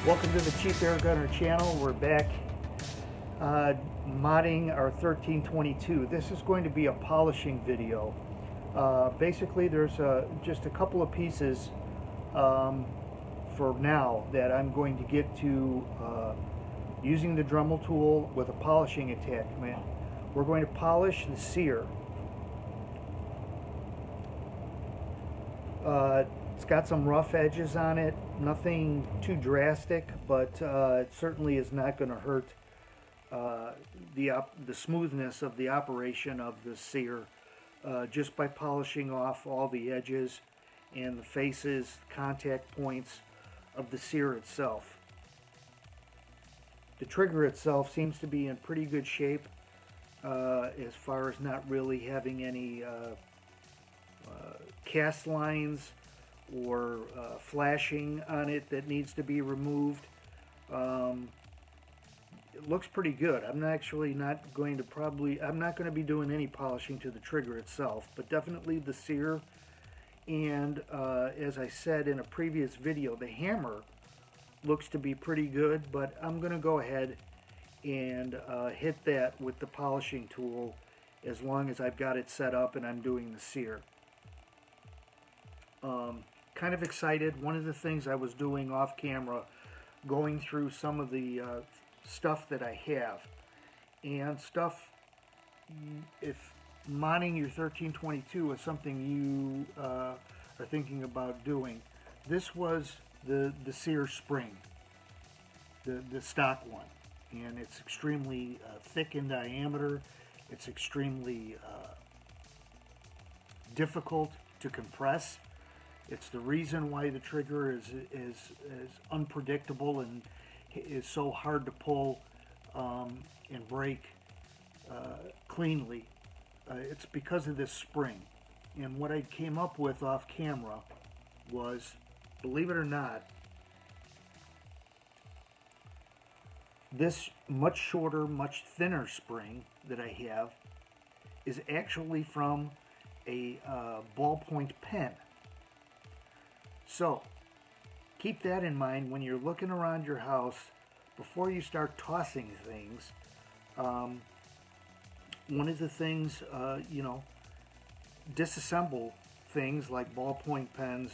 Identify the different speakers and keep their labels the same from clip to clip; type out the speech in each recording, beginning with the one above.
Speaker 1: Welcome to the Cheap Air Gunner channel. We're back modding our 1322. This is going to be a polishing video. Basically there's just a couple of pieces for now that I'm going to get to using the Dremel tool with a polishing attachment. We're going to polish the Sear. It's got some rough edges on it, nothing too drastic, but it certainly is not going to hurt the smoothness of the operation of the Sear just by polishing off all the edges and the faces, contact points of the Sear itself. The trigger itself seems to be in pretty good shape as far as not really having any cast lines or flashing on it that needs to be removed. It looks pretty good. I'm not going to be doing any polishing to the trigger itself, but definitely the Sear, and as I said in a previous video, the hammer looks to be pretty good, but I'm going to go ahead and hit that with the polishing tool as long as I've got it set up and I'm doing the Sear. Kind of excited. One of the things I was doing off camera, going through some of the stuff that I have, and stuff, if modding your 1322 is something you are thinking about doing, this was the Sear spring, the stock one, and it's extremely thick in diameter. It's extremely difficult to compress. It's the reason why the trigger is unpredictable and is so hard to pull and break cleanly. It's because of this spring. And what I came up with off camera was, believe it or not, this much shorter, much thinner spring that I have is actually from a ballpoint pen. So keep that in mind when you're looking around your house before you start tossing things. One of the things, disassemble things like ballpoint pens,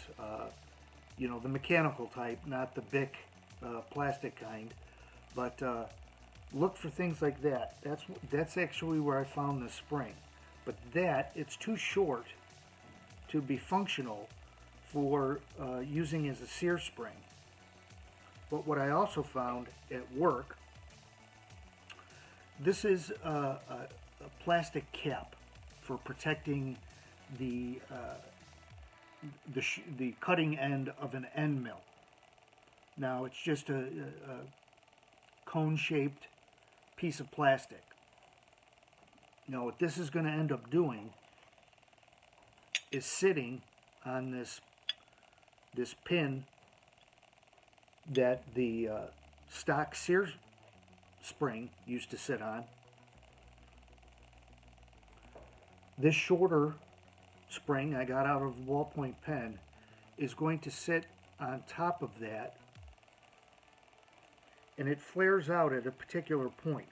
Speaker 1: the mechanical type, not the Bic plastic kind, but look for things like that. That's actually where I found the spring. But it's too short to be functional for using as a Sear spring. But what I also found at work, this is a plastic cap for protecting the cutting end of an end mill. Now it's just a cone-shaped piece of plastic. Now what this is going to end up doing is sitting on this pin that the stock Sear spring used to sit on. This shorter spring I got out of a ballpoint pen is going to sit on top of that, and it flares out at a particular point.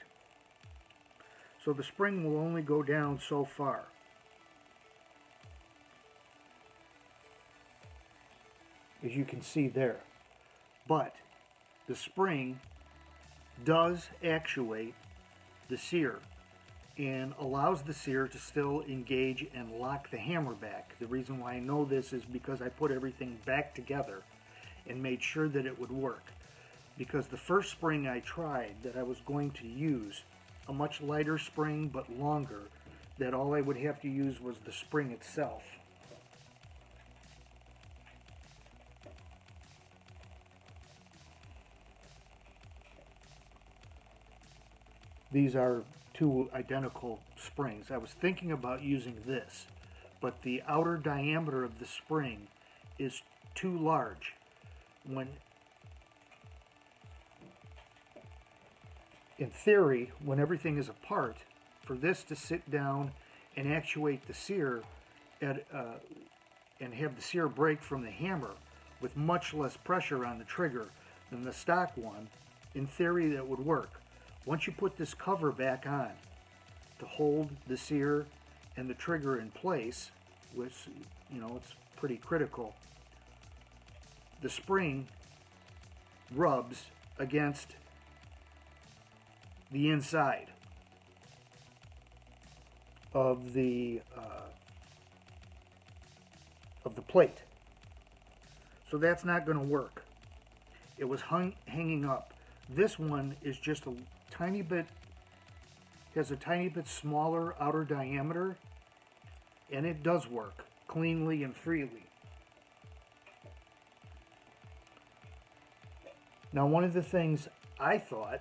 Speaker 1: So the spring will only go down so far. As you can see there. But the spring does actuate the Sear and allows the Sear to still engage and lock the hammer back. The reason why I know this is because I put everything back together and made sure that it would work. Because the first spring I tried that I was going to use, a much lighter spring but longer, that all I would have to use was the spring itself. These are two identical springs. I was thinking about using this, but the outer diameter of the spring is too large. In theory, when everything is apart, for this to sit down and actuate the Sear and have the Sear break from the hammer with much less pressure on the trigger, than the stock one. In theory, that would work. Once you put this cover back on to hold the sear and the trigger in place, which, you know, it's pretty critical, the spring rubs against the inside of the plate. So that's not going to work. It was hanging up. This one is just a tiny bit, has a tiny bit smaller outer diameter, and it does work cleanly and freely. Now, one of the things I thought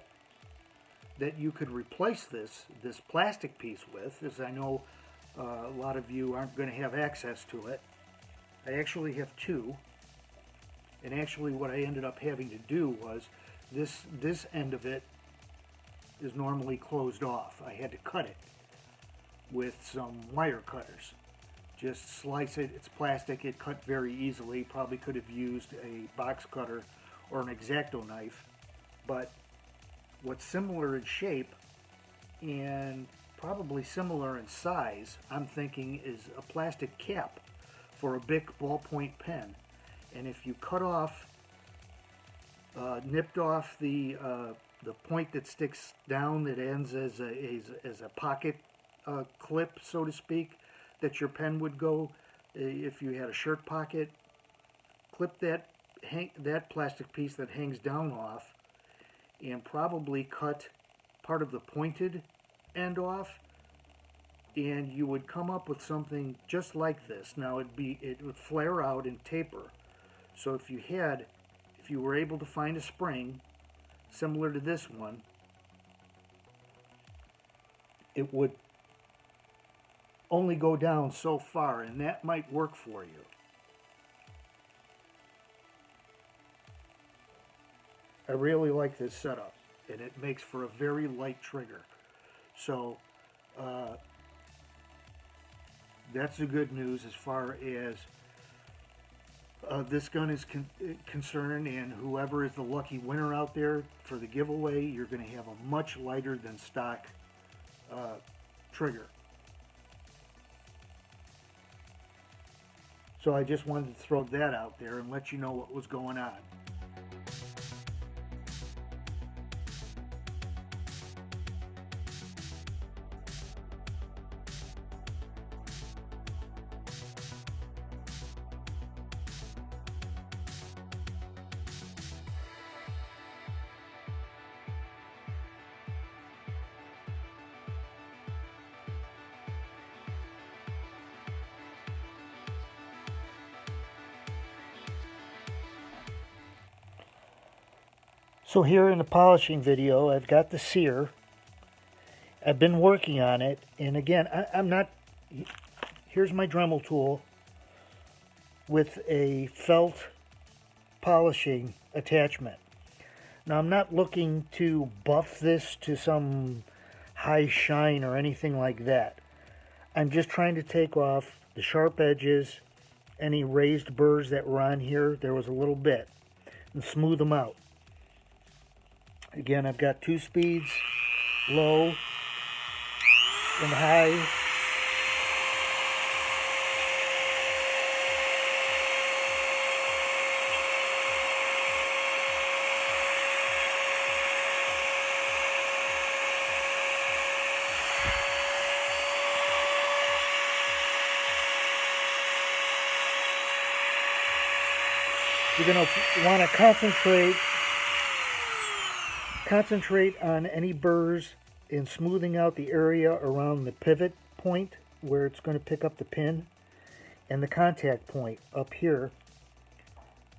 Speaker 1: that you could replace this plastic piece with, as I know a lot of you aren't going to have access to it, I actually have two. And actually what I ended up having to do was this end of it is normally closed off. I had to cut it with some wire cutters. Just slice it. It's plastic. It cut very easily. Probably could have used a box cutter or an X-Acto knife. But what's similar in shape and probably similar in size, I'm thinking, is a plastic cap for a Bic ballpoint pen. And if you cut off, nipped off the point that sticks down, that ends as a pocket clip, so to speak, that your pen would go, if you had a shirt pocket, clip that plastic piece that hangs down off, and probably cut part of the pointed end off, and you would come up with something just like this. Now it would flare out and taper. So if you were able to find a spring similar to this one, it would only go down so far, and that might work for you. I really like this setup, and it makes for a very light trigger. So that's the good news as far as this gun is concerned, and whoever is the lucky winner out there for the giveaway, you're going to have a much lighter than stock trigger. So I just wanted to throw that out there and let you know what was going on. So here in the polishing video, I've got the Sear. I've been working on it, and again, I'm not, here's my Dremel tool with a felt polishing attachment. Now, I'm not looking to buff this to some high shine or anything like that. I'm just trying to take off the sharp edges, any raised burrs that were on here, there was a little bit, and smooth them out. Again, I've got 2 speeds, low and high. You're going to want to concentrate on any burrs and smoothing out the area around the pivot point where it's going to pick up the pin, and the contact point up here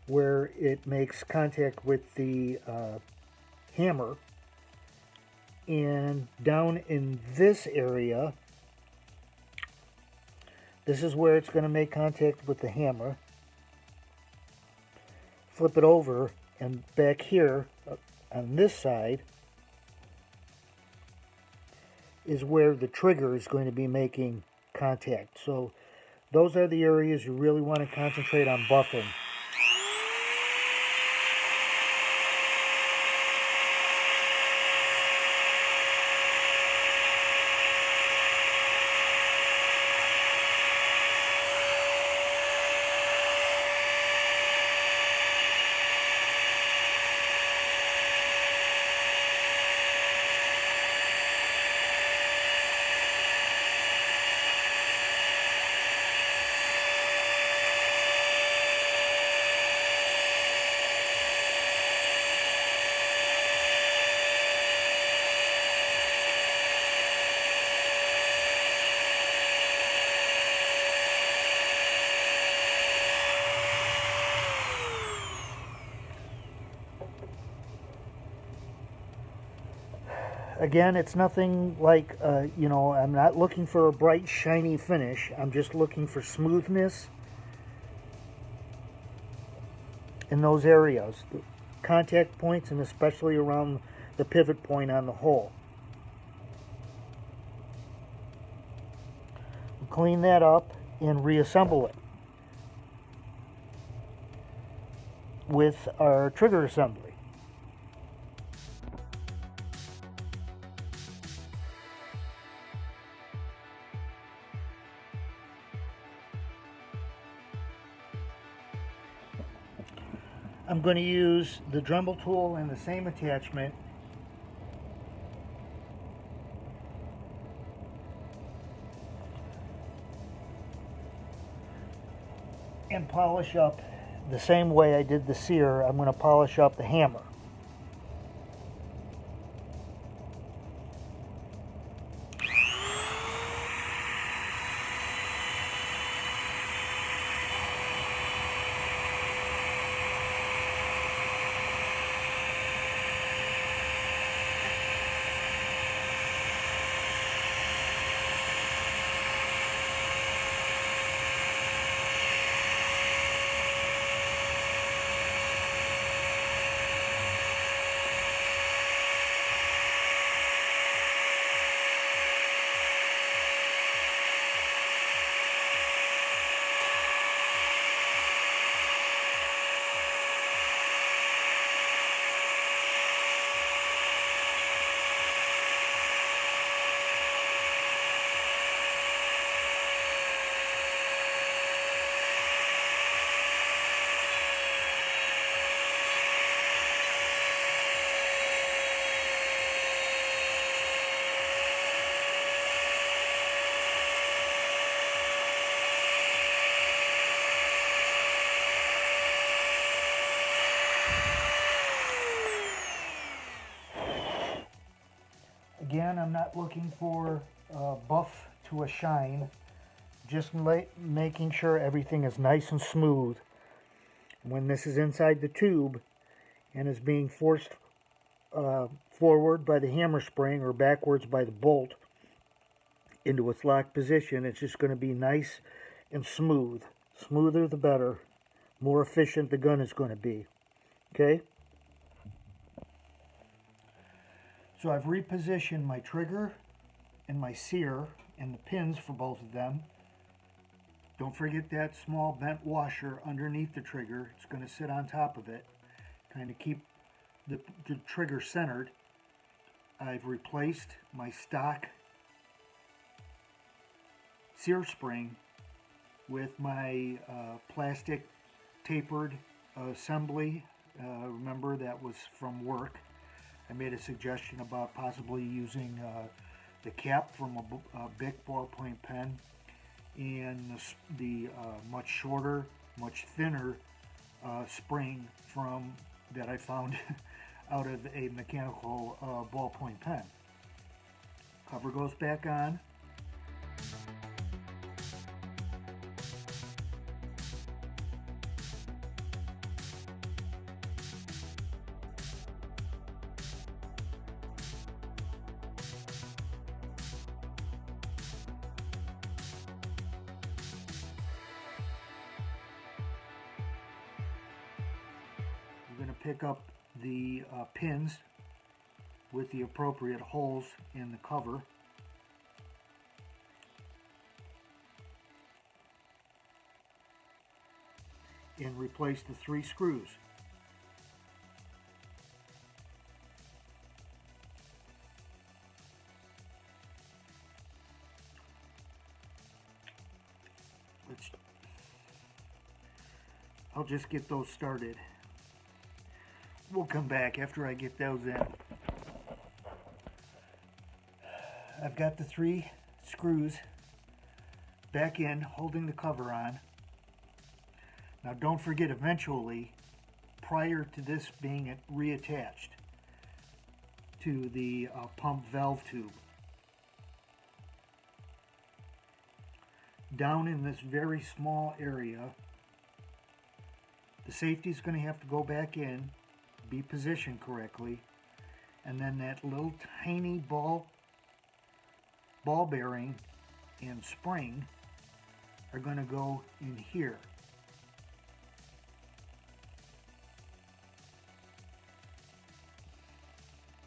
Speaker 1: where it makes contact with the hammer. And down in this area, this is where it's going to make contact with the hammer. Flip it over, and back here on this side is where the trigger is going to be making contact. So those are the areas you really want to concentrate on buffing. Again, it's nothing like, you know, I'm not looking for a bright, shiny finish. I'm just looking for smoothness in those areas, the contact points, and especially around the pivot point on the hole. Clean that up and reassemble it with our trigger assembly. I'm going to use the Dremel tool and the same attachment and polish up the same way I did the Sear. I'm going to polish up the hammer. Again, I'm not looking for buff to a shine, just making sure everything is nice and smooth. When this is inside the tube and is being forced forward by the hammer spring or backwards by the bolt into its locked position, it's just going to be nice and smooth. Smoother the better. More efficient the gun is going to be. Okay? So I've repositioned my trigger and my Sear and the pins for both of them. Don't forget that small bent washer underneath the trigger. It's going to sit on top of it, kind of keep the trigger centered. I've replaced my stock Sear spring with my plastic tapered assembly. Remember, that was from work. I made a suggestion about possibly using the cap from a big ballpoint pen and the much shorter, much thinner spring from that I found out of a mechanical ballpoint pen. Cover goes back on. We're going to pick up the pins with the appropriate holes in the cover. And replace the 3 screws. I'll just get those started. We'll come back after I get those in. I've got the 3 screws back in, holding the cover on. Now don't forget, eventually, prior to this being reattached to the pump valve tube, down in this very small area, the safety is going to have to go back in, be positioned correctly, and then that little tiny ball bearing and spring are going to go in here.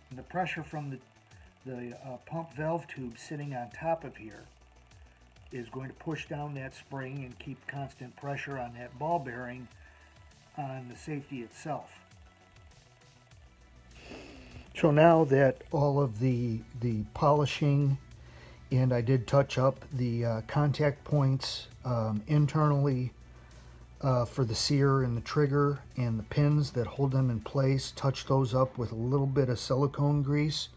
Speaker 1: And the pressure from the pump valve tube sitting on top of here is going to push down that spring and keep constant pressure on that ball bearing on the safety itself. So now that all of the polishing, and I did touch up the contact points internally for the Sear and the trigger and the pins that hold them in place, touch those up with a little bit of silicone grease.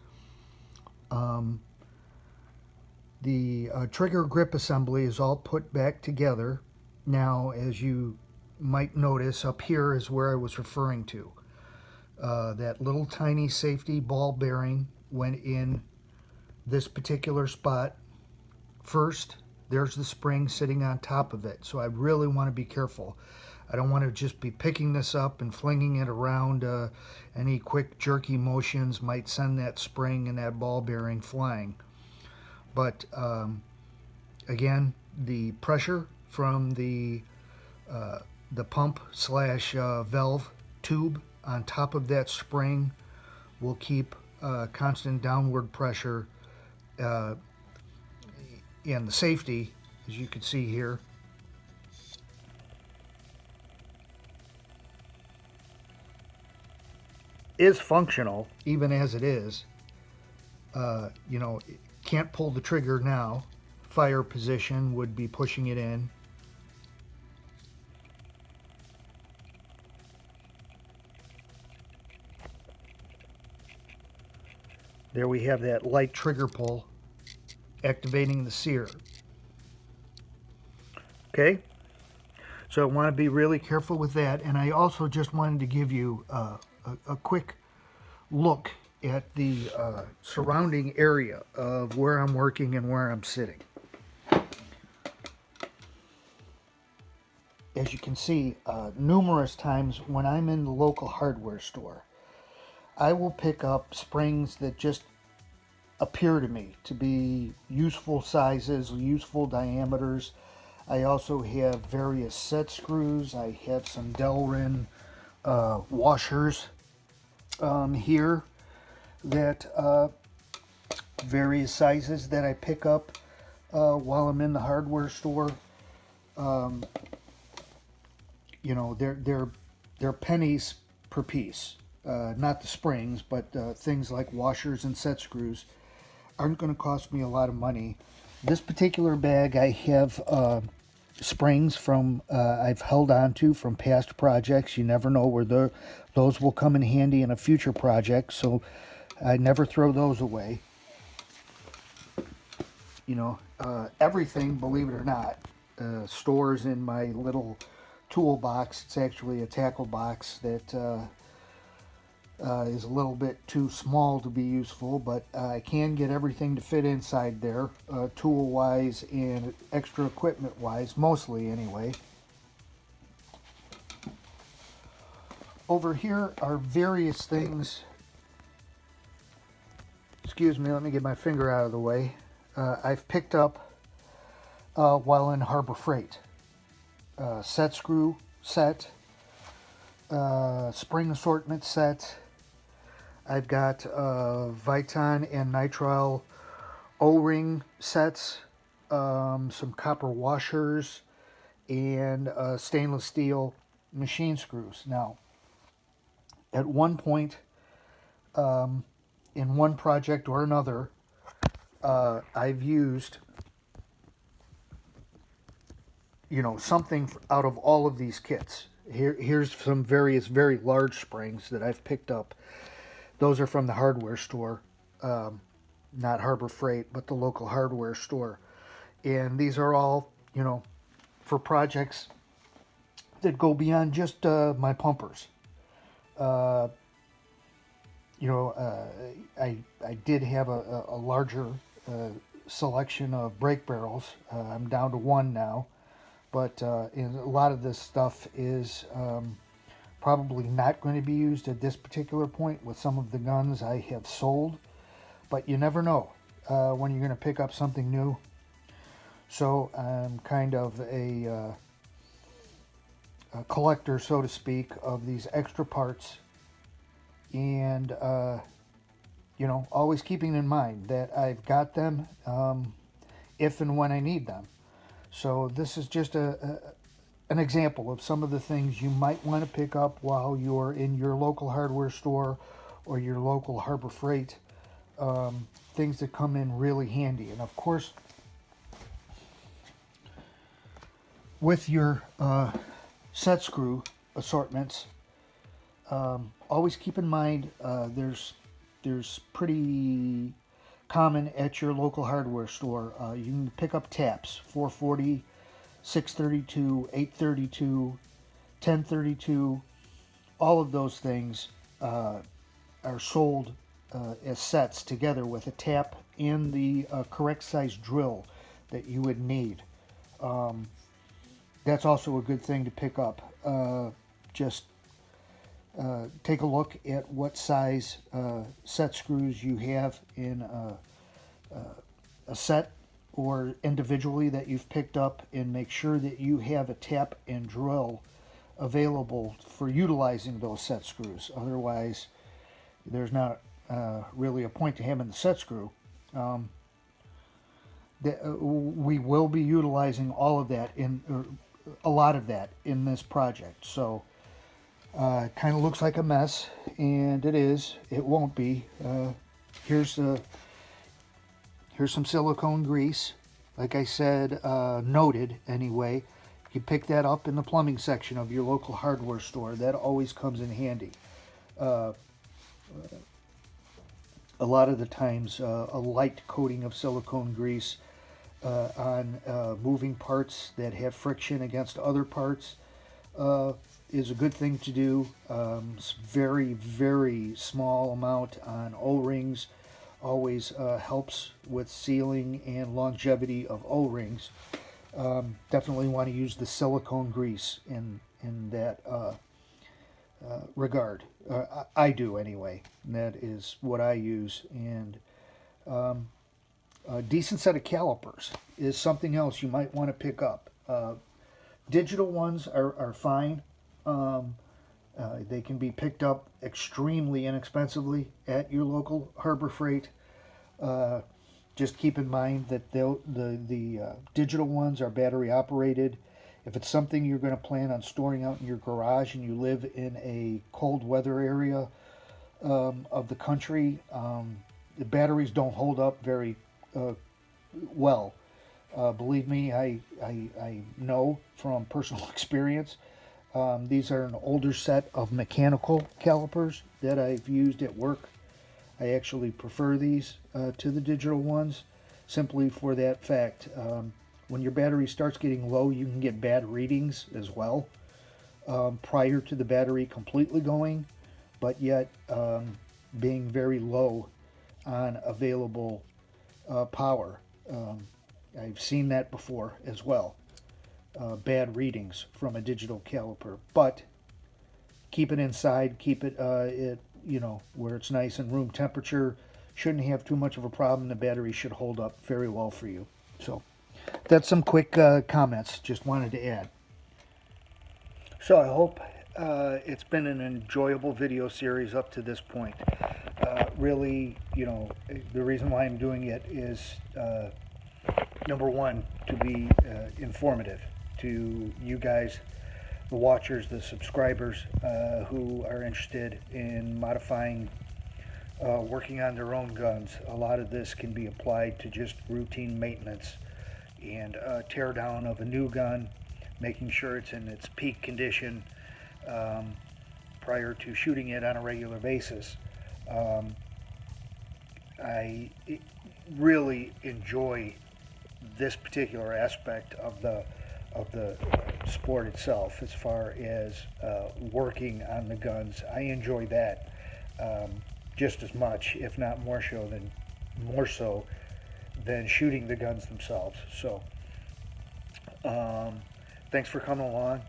Speaker 1: The trigger grip assembly is all put back together. Now, as you might notice, up here is where I was referring to. That little tiny safety ball bearing went in this particular spot first. There's the spring sitting on top of it, so I really want to be careful. I don't want to just be picking this up and flinging it around. Any quick jerky motions might send that spring and that ball bearing flying. But again, the pressure from the pump slash valve tube on top of that spring will keep constant downward pressure, and the safety, as you can see here, is functional even as it is. You know, can't pull the trigger now. Fire position would be pushing it in. There we have that light trigger pull activating the Sear. Okay, so I want to be really careful with that, and I also just wanted to give you a quick look at the surrounding area of where I'm working and where I'm sitting. As you can see, numerous times when I'm in the local hardware store, I will pick up springs that just appear to me to be useful sizes, useful diameters. I also have various set screws. I have some Delrin washers here that various sizes that I pick up while I'm in the hardware store. You know, they're pennies per piece. Not the springs, but things like washers and set screws aren't going to cost me a lot of money. This particular bag I have springs from I've held on to from past projects. You never know where those will come in handy in a future project, so I never throw those away. You know, everything, believe it or not, stores in my little toolbox. It's actually a tackle box that is a little bit too small to be useful, but I can get everything to fit inside there, tool-wise and extra equipment-wise, mostly anyway. Over here are various things. Excuse me, let me get my finger out of the way. I've picked up while in Harbor Freight. Set screw set, spring assortment set. I've got Viton and nitrile O-ring sets, some copper washers, and stainless steel machine screws. Now, at one point, in one project or another, I've used, you know, something out of all of these kits. Here's some various very large springs that I've picked up. Those are from the hardware store, not Harbor Freight, but the local hardware store. And these are all, you know, for projects that go beyond just my pumpers. You know, I did have a larger selection of brake barrels. I'm down to one now. But a lot of this stuff is probably not going to be used at this particular point with some of the guns I have sold, but you never know when you're going to pick up something new. So I'm kind of a collector, so to speak, of these extra parts, and you know, always keeping in mind that I've got them if and when I need them. So this is just an example of some of the things you might want to pick up while you're in your local hardware store or your local Harbor Freight. Things that come in really handy. And of course, with your set screw assortments, always keep in mind there's pretty common at your local hardware store. You can pick up taps, 440, 632, 832, 1032. All of those things are sold as sets together with a tap and the correct size drill that you would need. That's also a good thing to pick up. Just take a look at what size set screws you have in a set or individually that you've picked up, and make sure that you have a tap and drill available for utilizing those set screws. Otherwise, there's not really a point to having the set screw. We will be utilizing all of that or a lot of that in this project. So it kind of looks like a mess, and it is. It won't be. Here's some silicone grease. Like I said, noted anyway. You pick that up in the plumbing section of your local hardware store. That always comes in handy. A lot of the times, a light coating of silicone grease on moving parts that have friction against other parts is a good thing to do. It's very, very small amount on O-rings. Always helps with sealing and longevity of O-rings. Definitely want to use the silicone grease in that regard. I do anyway. That is what I use. And a decent set of calipers is something else you might want to pick up. Digital ones are fine. They can be picked up extremely inexpensively at your local Harbor Freight. Just keep in mind that the digital ones are battery operated. If it's something you're going to plan on storing out in your garage and you live in a cold weather area of the country, the batteries don't hold up very well. Believe me, I know from personal experience. These are an older set of mechanical calipers that I've used at work. I actually prefer these to the digital ones, simply for that fact. When your battery starts getting low, you can get bad readings as well prior to the battery completely going, but yet being very low on available power. I've seen that before as well. Bad readings from a digital caliper, but keep it inside, keep it where it's nice and room temperature. Shouldn't have too much of a problem. The battery should hold up very well for you. So that's some quick comments just wanted to add. So I hope it's been an enjoyable video series up to this point. Really, the reason why I'm doing it is number one, to be informative to you guys, the watchers, the subscribers who are interested in modifying, working on their own guns. A lot of this can be applied to just routine maintenance and tear down of a new gun, making sure it's in its peak condition prior to shooting it on a regular basis. I really enjoy this particular aspect of the sport itself, as far as working on the guns. I enjoy that just as much, if not more so than shooting the guns themselves. So thanks for coming along.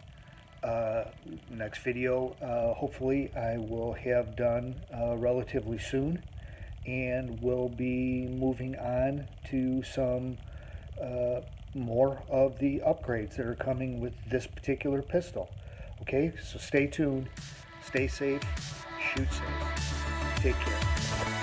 Speaker 1: Next video, hopefully I will have done relatively soon, and we'll be moving on to some more of the upgrades that are coming with this particular pistol. Okay, so stay tuned, stay safe, shoot safe, take care.